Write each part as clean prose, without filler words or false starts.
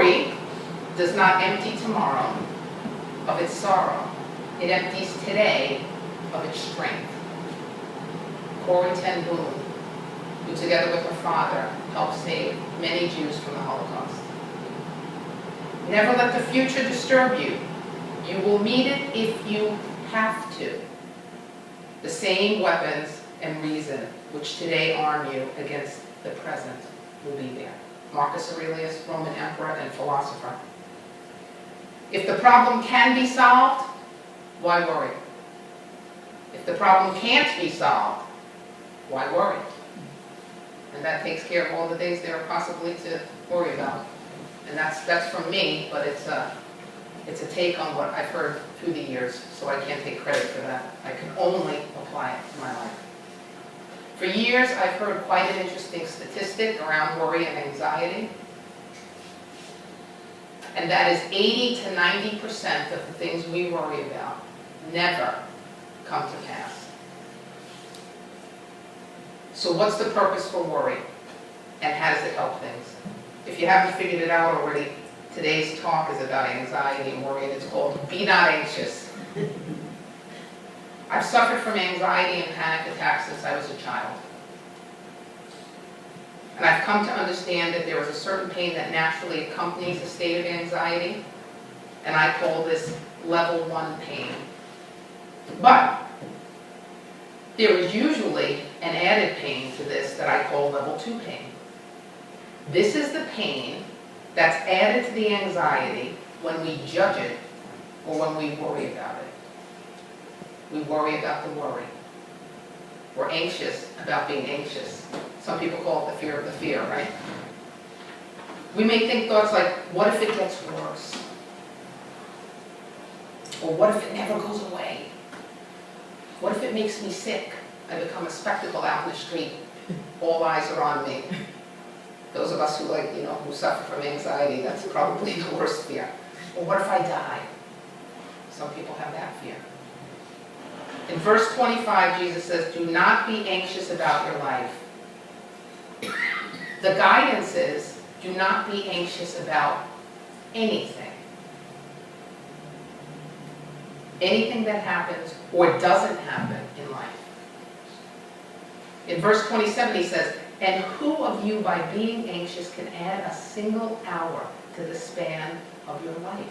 Worry does not empty tomorrow of its sorrow. It empties today of its strength. Corrie ten Boom, who together with her father helped save many Jews from the Holocaust. Never let the future disturb you. You will meet it if you have to. The same weapons and reason which today arm you against the present will be there. Marcus Aurelius, Roman emperor and philosopher. If the problem can be solved, why worry? If the problem can't be solved, why worry? And that takes care of all the things there are possibly to worry about. And that's from me, but it's a take on what I've heard through the years, so I can't take credit for that. I can only apply it to my life. For years, I've heard quite an interesting statistic around worry and anxiety. And that is 80 to 90% of the things we worry about never come to pass. So what's the purpose for worry? And how does it help things? If you haven't figured it out already, today's talk is about anxiety and worry, and it's called Be Not Anxious. I've suffered from anxiety and panic attacks since I was a child. And I've come to understand that there is a certain pain that naturally accompanies a state of anxiety, and I call this level 1 pain. But there is usually an added pain to this that I call level 2 pain. This is the pain that's added to the anxiety when we judge it or when we worry about it. We worry about the worry. We're anxious about being anxious. Some people call it the fear of the fear, right? We may think thoughts like, what if it gets worse? Or what if it never goes away? What if it makes me sick? I become a spectacle out in the street. All eyes are on me. Those of us who who suffer from anxiety, that's probably the worst fear. Or what if I die? Some people have that fear. In verse 25, Jesus says, do not be anxious about your life. The guidance is, do not be anxious about anything. Anything that happens or doesn't happen in life. In verse 27, he says, and who of you by being anxious can add a single hour to the span of your life?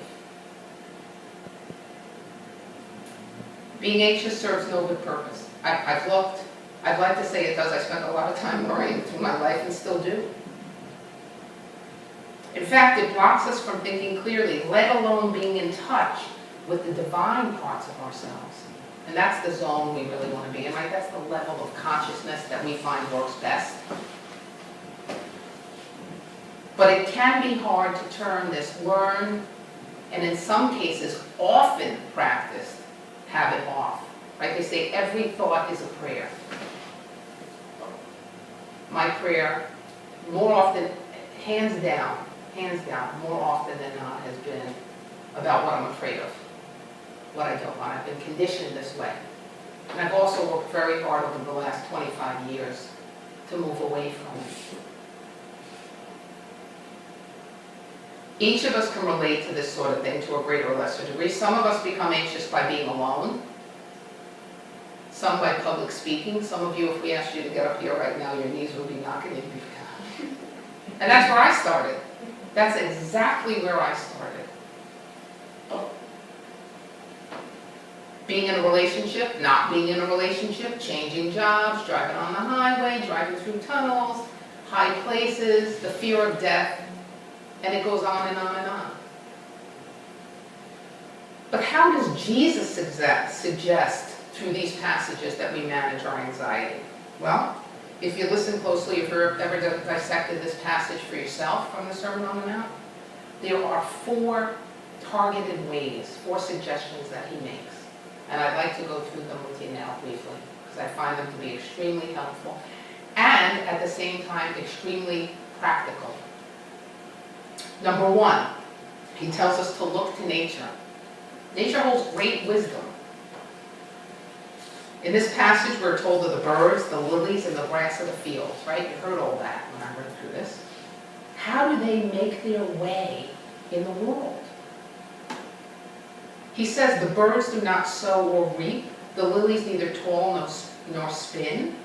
Being anxious serves no good purpose. I've looked. I'd like to say it does. I spent a lot of time worrying through my life and still do. In fact, it blocks us from thinking clearly, let alone being in touch with the divine parts of ourselves. And that's the zone we really want to be in, right? That's the level of consciousness that we find works best. But it can be hard to turn this learned, and in some cases often practiced, habit off. Right? They say every thought is a prayer. My prayer, more often, hands down, more often than not, has been about what I'm afraid of, what I don't want. I've been conditioned this way. And I've also worked very hard over the last 25 years to move away from it. Each of us can relate to this sort of thing to a greater or lesser degree. Some of us become anxious by being alone. Some by public speaking. Some of you, if we asked you to get up here right now, your knees would be knocking you. And that's where I started. That's exactly where I started. Being in a relationship, not being in a relationship, changing jobs, driving on the highway, driving through tunnels, high places, the fear of death, and it goes on and on and on. But how does Jesus suggest through these passages that we manage our anxiety? Well, if you listen closely, if you've ever dissected this passage for yourself from the Sermon on the Mount, there are 4 targeted ways, 4 suggestions that he makes. And I'd like to go through them with you now briefly, because I find them to be extremely helpful and at the same time extremely practical. Number 1, he tells us to look to nature. Nature holds great wisdom. In this passage, we're told of the birds, the lilies, and the grass of the fields, right? You heard all that when I read through this. How do they make their way in the world. He says the birds do not sow or reap, the lilies neither toil nor spin.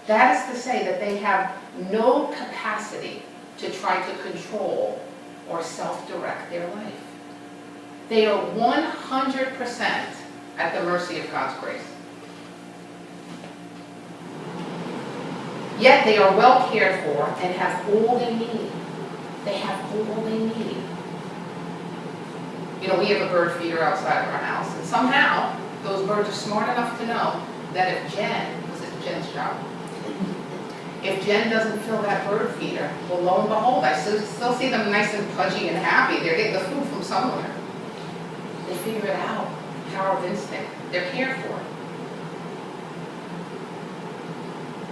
That is to say that they have no capacity to try to control or self-direct their life. They are 100% at the mercy of God's grace. Yet they are well cared for and have all they need. They have all they need. You know, we have a bird feeder outside of our house, and somehow those birds are smart enough to know that if Jen's job. If Jen doesn't fill that bird feeder, well, lo and behold, I still see them nice and pudgy and happy. They're getting the food from somewhere. They figure it out. Power of instinct. They're cared for.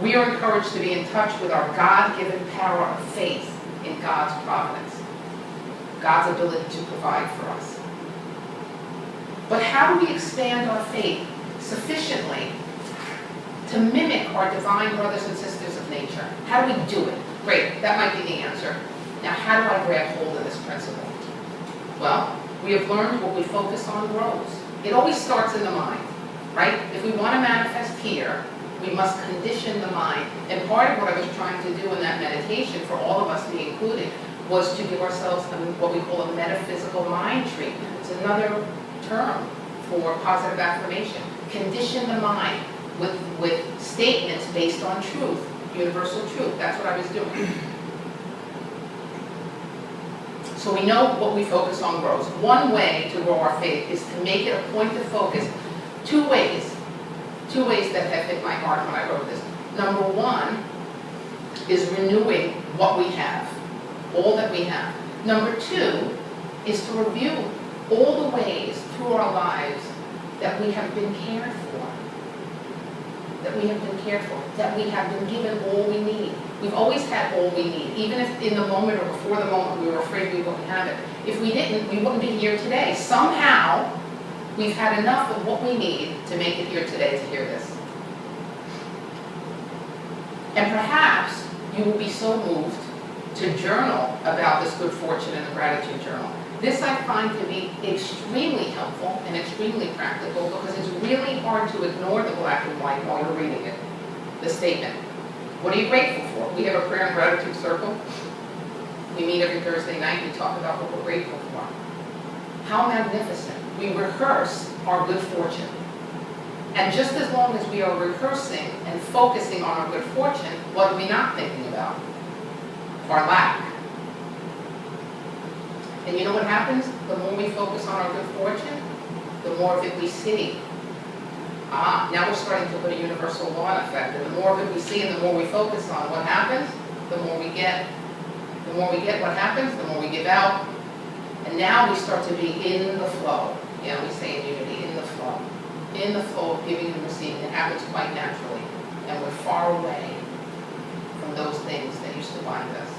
We are encouraged to be in touch with our God-given power of faith in God's providence, God's ability to provide for us. But how do we expand our faith sufficiently to mimic our divine brothers and sisters of nature? How do we do it? Great, that might be the answer. Now, how do I grab hold of this principle? Well, we have learned what we focus on grows. It always starts in the mind, right? If we want to manifest here, we must condition the mind. And part of what I was trying to do in that meditation, for all of us, me included, was to give ourselves what we call a metaphysical mind treatment. It's another term for positive affirmation. Condition the mind with statements based on truth, universal truth. That's what I was doing. So we know what we focus on grows. One way to grow our faith is to make it a point of focus. Two ways that have hit my heart when I wrote this. Number one is renewing what we have, all that we have. Number two is to review all the ways through our lives that we have been cared for, that we have been given all we need. We've always had all we need, even if in the moment or before the moment we were afraid we wouldn't have it. If we didn't, we wouldn't be here today. Somehow, we've had enough of what we need to make it here today to hear this. And perhaps you will be so moved to journal about this good fortune in a gratitude journal. This I find to be extremely helpful and extremely practical because it's really hard to ignore the black and white while you're reading it. The statement. What are you grateful for? We have a prayer and gratitude circle. We meet every Thursday night. We talk about what we're grateful for. How magnificent. We rehearse our good fortune. And just as long as we are rehearsing and focusing on our good fortune, what are we not thinking about? Our lack. And you know what happens? The more we focus on our good fortune, the more of it we see. Now we're starting to put a universal law in effect. And the more of it we see and the more we focus on, what happens? The more we get. The more we get, what happens? The more we give out. And now we start to be in the flow. Yeah, we say in unity, in the flow. In the flow of giving and receiving. It happens quite naturally. And we're far away from those things that used to bind us.